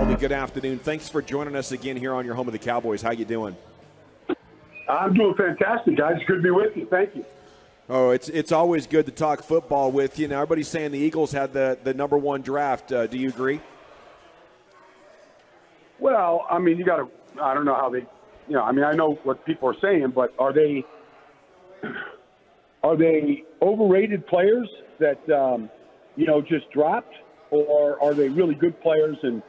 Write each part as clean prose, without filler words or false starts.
Baldy. Good afternoon. Thanks for joining us again here on your home of the Cowboys. How you doing? I'm doing fantastic, guys. Good to be with you. Thank you. Oh, it's always good to talk football with you. Now, everybody's saying the Eagles had the number one draft. Do you agree? Well, I mean, I don't know how they, I know what people are saying, but are they overrated players that, just dropped? Or are they really good players and,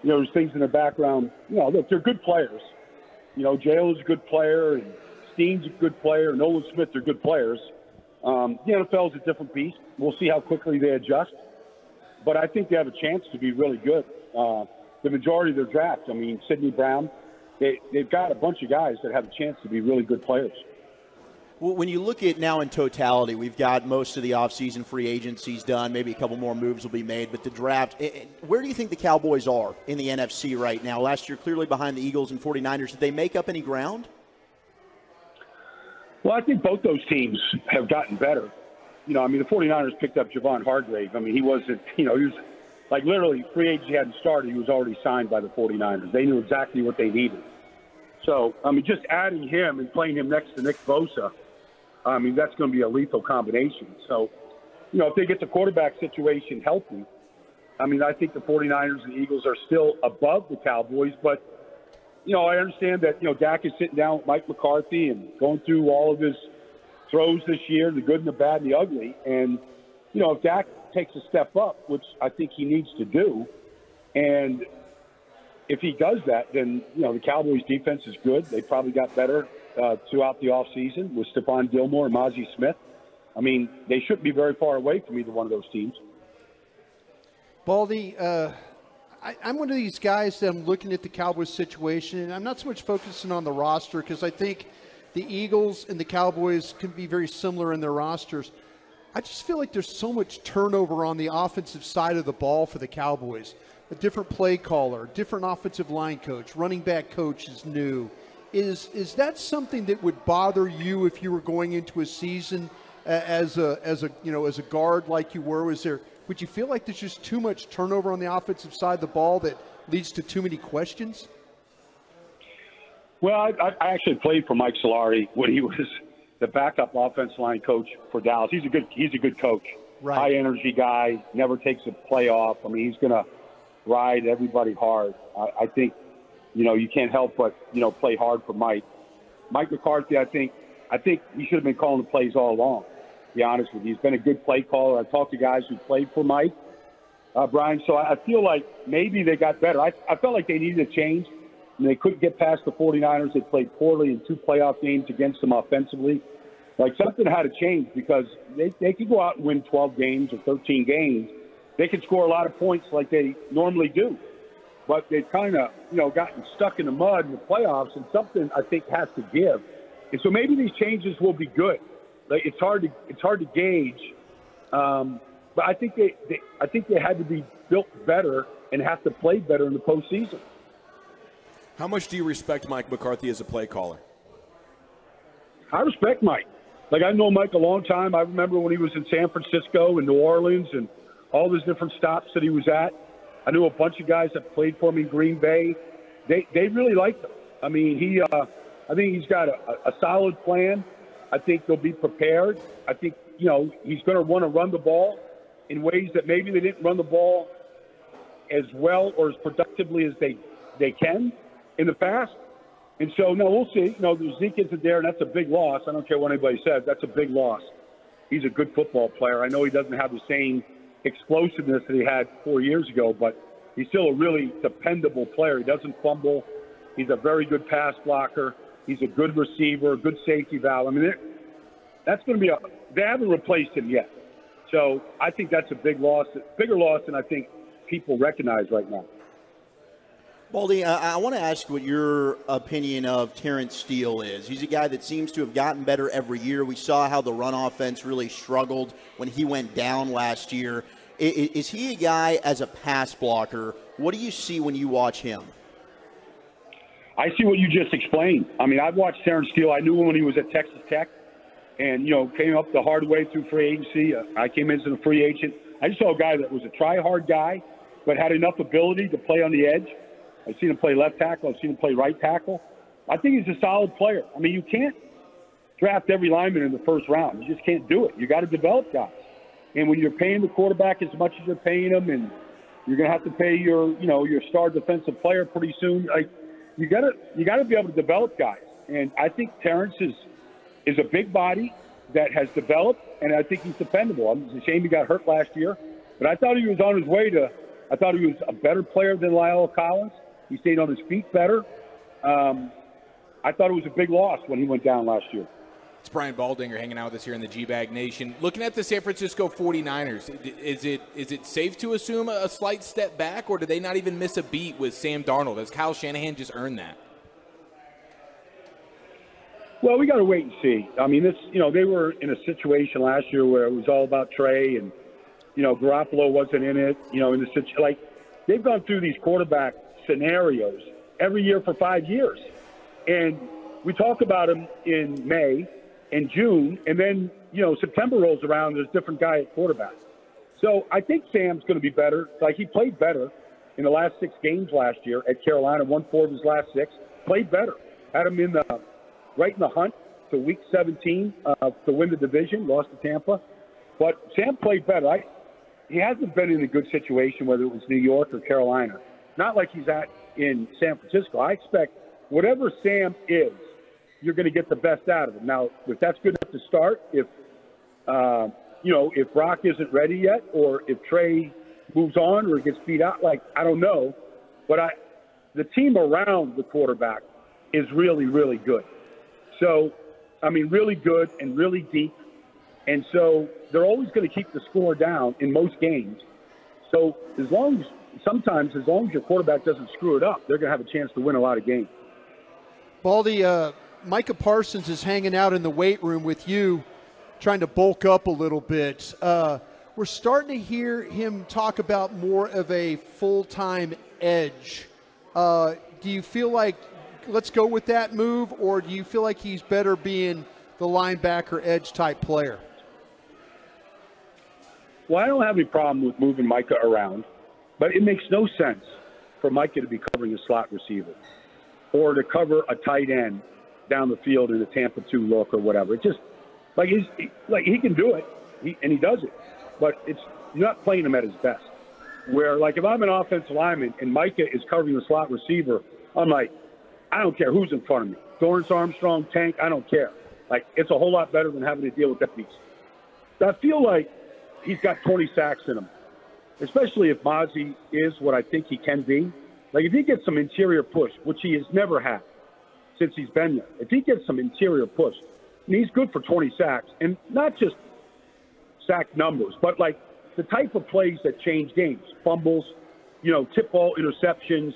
there's things in their background? Look, they're good players. Jalen's a good player and Steen's a good player. Nolan Smith are good players. The NFL is a different beast. We'll see how quickly they adjust. But I think they have a chance to be really good. The majority of their draft, Sidney Brown, they've got a bunch of guys that have a chance to be really good players. Well, when you look at now in totality, we've got most of the offseason free agencies done. Maybe a couple more moves will be made. But the draft, where do you think the Cowboys are in the NFC right now? Last year, clearly behind the Eagles and 49ers. Did they make up any ground? Well, I think both those teams have gotten better. The 49ers picked up Javon Hargrave. He wasn't, he was like literally free agency hadn't started. He was already signed by the 49ers. They knew exactly what they needed. So, just adding him and playing him next to Nick Bosa, that's going to be a lethal combination. So, if they get the quarterback situation healthy, I think the 49ers and the Eagles are still above the Cowboys. But, I understand that, Dak is sitting down with Mike McCarthy and going through all of his throws this year, the good and the bad and the ugly. And, if Dak takes a step up, which I think he needs to do, and if he does that, then, the Cowboys' defense is good. They probably got better throughout the offseason with Stephon Gilmore and Mozzie Smith. They shouldn't be very far away from either one of those teams. Baldy, I'm one of these guys that I'm looking at the Cowboys situation, and I'm not so much focusing on the roster because I think the Eagles and the Cowboys can be very similar in their rosters. I just feel like there's so much turnover on the offensive side of the ball for the Cowboys. A different play caller, different offensive line coach, running back coach is new. Is that something that would bother you if you were going into a season as a guard like you were? Would you feel like there's just too much turnover on the offensive side of the ball that leads to too many questions? Well, I actually played for Mike Solari when he was the backup offensive line coach for Dallas. He's a good coach. Right. High energy guy, never takes a play off. He's going to ride everybody hard. I think, you can't help but, play hard for Mike. Mike McCarthy, I think he should have been calling the plays all along, to be honest with you. He's been a good play caller. I've talked to guys who played for Mike, Brian, so I feel like maybe they got better. I felt like they needed a change, and they couldn't get past the 49ers. They played poorly in 2 playoff games against them offensively. Like, something had to change because they could go out and win 12 games or 13 games. They could score a lot of points like they normally do. But they've kind of, gotten stuck in the mud in the playoffs, and something I think has to give. And so maybe these changes will be good. Like, it's hard to gauge, but I think they had to be built better and have to play better in the postseason. How much do you respect Mike McCarthy as a play caller? I respect Mike. Like, I know Mike a long time. I remember when he was in San Francisco and New Orleans and all those different stops that he was at. I knew a bunch of guys that played for him in Green Bay. They really liked him. I think he's got a solid plan. I think they'll be prepared. I think, he's going to want to run the ball in ways that maybe they didn't run the ball as well or as productively as they can in the past. And so, no, we'll see. Zeke isn't there, and that's a big loss. I don't care what anybody says. That's a big loss. He's a good football player. I know he doesn't have the same explosiveness that he had 4 years ago, but he's still a really dependable player. He doesn't fumble. He's a very good pass blocker. He's a good receiver, a good safety valve. That's going to be they haven't replaced him yet. So I think that's a bigger loss than I think people recognize right now. Baldy, I want to ask what your opinion of Terrence Steele is. He's a guy that seems to have gotten better every year. We saw how the run offense really struggled when he went down last year. Is he a guy as a pass blocker? What do you see when you watch him? I see what you just explained. I've watched Terrence Steele. I knew him when he was at Texas Tech and, came up the hard way through free agency. I came in as a free agent. I just saw a guy that was a try-hard guy. but had enough ability to play on the edge. I've seen him play left tackle. I've seen him play right tackle. I think he's a solid player. I mean, you can't draft every lineman in the first round. You just can't do it. You got to develop guys. And when you're paying the quarterback as much as you're paying him, and you're going to have to pay your star defensive player pretty soon, like you got to be able to develop guys. And I think Terrence is a big body that has developed, and I think he's dependable. It's a shame he got hurt last year, but I thought he was on his way to. I thought he was a better player than Lyle Collins. He stayed on his feet better. I thought it was a big loss when he went down last year. It's Brian Baldinger hanging out with us here in the GBag Nation. Looking at the San Francisco 49ers, is it safe to assume a slight step back, or did they not even miss a beat with Sam Darnold? Has Kyle Shanahan just earned that? Well, we got to wait and see. I mean, they were in a situation last year where it was all about Trey, and Garoppolo wasn't in it. In the situation, like they've gone through these quarterback scenarios every year for 5 years, and we talk about them in May and June, and then September rolls around. There's a different guy at quarterback. So I think Sam's going to be better. Like he played better in the last 6 games last year at Carolina. Won 4 of his last 6. Played better. Had him right in the hunt to Week 17 to win the division. Lost to Tampa, but Sam played better. He hasn't been in a good situation, whether it was New York or Carolina. Not like he's at in San Francisco. I expect whatever Sam is, you're going to get the best out of him. Now, if that's good enough to start, if Brock isn't ready yet, or if Trey moves on or gets beat out, I don't know. But the team around the quarterback is really, really good. So, really good and really deep. And so they're always going to keep the score down in most games. So sometimes as long as your quarterback doesn't screw it up, they're going to have a chance to win a lot of games. Baldy, Micah Parsons is hanging out in the weight room with you, trying to bulk up a little bit. We're starting to hear him talk about more of a full-time edge. Do you feel like let's go with that move, or do you feel like he's better being the linebacker edge type player? Well, I don't have any problem with moving Micah around, but it makes no sense for Micah to be covering a slot receiver or to cover a tight end down the field in a Tampa 2 look or whatever. It just he can do it, and he does it, but you're not playing him at his best. Where if I'm an offensive lineman and Micah is covering the slot receiver, I'm like, I don't care who's in front of me. Dorrance Armstrong, Tank, I don't care. It's a whole lot better than having to deal with that piece. I feel like he's got 20 sacks in him, especially if Mozzie is what I think he can be. If he gets some interior push, which he has never had since he's been there, if he gets some interior push, and he's good for 20 sacks, and not just sack numbers, but the type of plays that change games, fumbles, tip ball interceptions,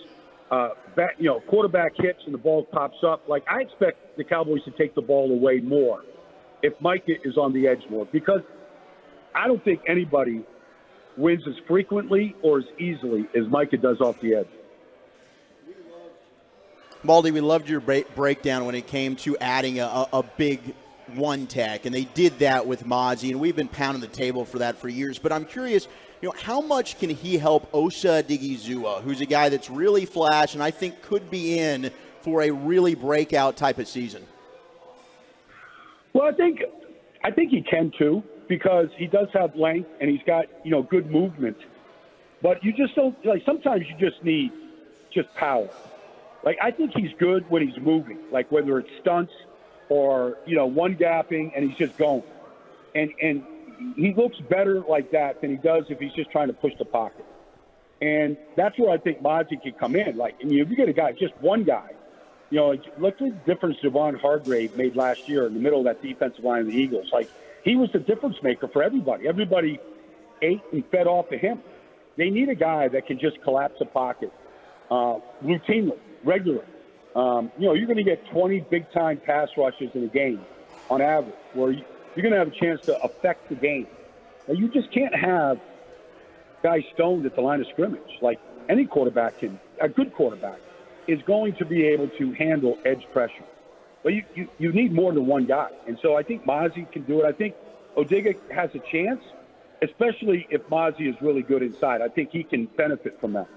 quarterback hits and the ball pops up. I expect the Cowboys to take the ball away more if Micah is on the edge more, because I don't think anybody wins as frequently or as easily as Micah does off the edge. Baldy, we loved your breakdown when it came to adding a big one tech, and they did that with Mozzie, and we've been pounding the table for that for years. But I'm curious, how much can he help Osa Odighizuwa, who's a guy that's really flash and I think could be in for a really breakout type of season? Well, I think he can too, because he does have length and he's got good movement. But you just don't sometimes you just need power. I think he's good when he's moving, whether it's stunts or one gapping and he's just going, and he looks better like that than he does if he's just trying to push the pocket. And that's where I think Mozzie can come in. If you get a guy, just one guy, look at the difference Javon Hargrave made last year in the middle of that defensive line of the Eagles. He was the difference maker for everybody. Everybody ate and fed off of him. They need a guy that can just collapse a pocket routinely, regularly. You're going to get 20 big-time pass rushes in a game on average, where you're going to have a chance to affect the game. Now, you just can't have guys stoned at the line of scrimmage. Any quarterback a good quarterback is going to be able to handle edge pressure. But you need more than one guy. And so I think Mozzie can do it. I think Odiga has a chance, especially if Mozzie is really good inside. I think he can benefit from that.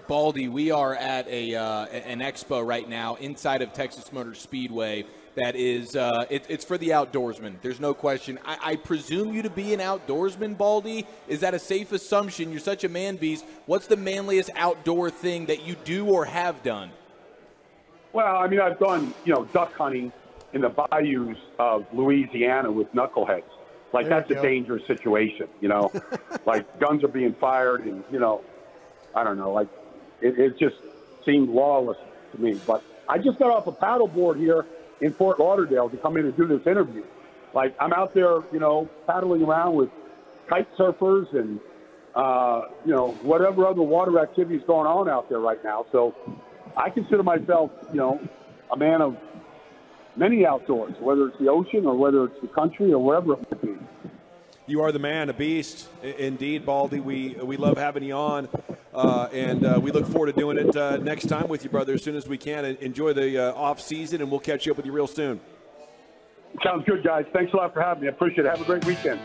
Baldy, we are at an expo right now inside of Texas Motor Speedway that is it's for the outdoorsman. There's no question. I presume you to be an outdoorsman, Baldy. Is that a safe assumption? You're such a man beast. What's the manliest outdoor thing that you do or have done? Well, I mean, I've done, duck hunting in the bayous of Louisiana with knuckleheads. Like, that's a dangerous situation, Like, guns are being fired and, I don't know, like, it just seemed lawless to me. But I just got off a paddleboard here in Fort Lauderdale to come in and do this interview. Like, I'm out there, paddling around with kite surfers and, whatever other water activities going on out there right now. So I consider myself, a man of many outdoors, whether it's the ocean or whether it's the country or wherever it might be. You are the man, a beast, indeed, Baldy. We love having you on, and we look forward to doing it next time with you, brother, as soon as we can. Enjoy the off season, and we'll catch you up with you real soon. Sounds good, guys. Thanks a lot for having me. I appreciate it. Have a great weekend.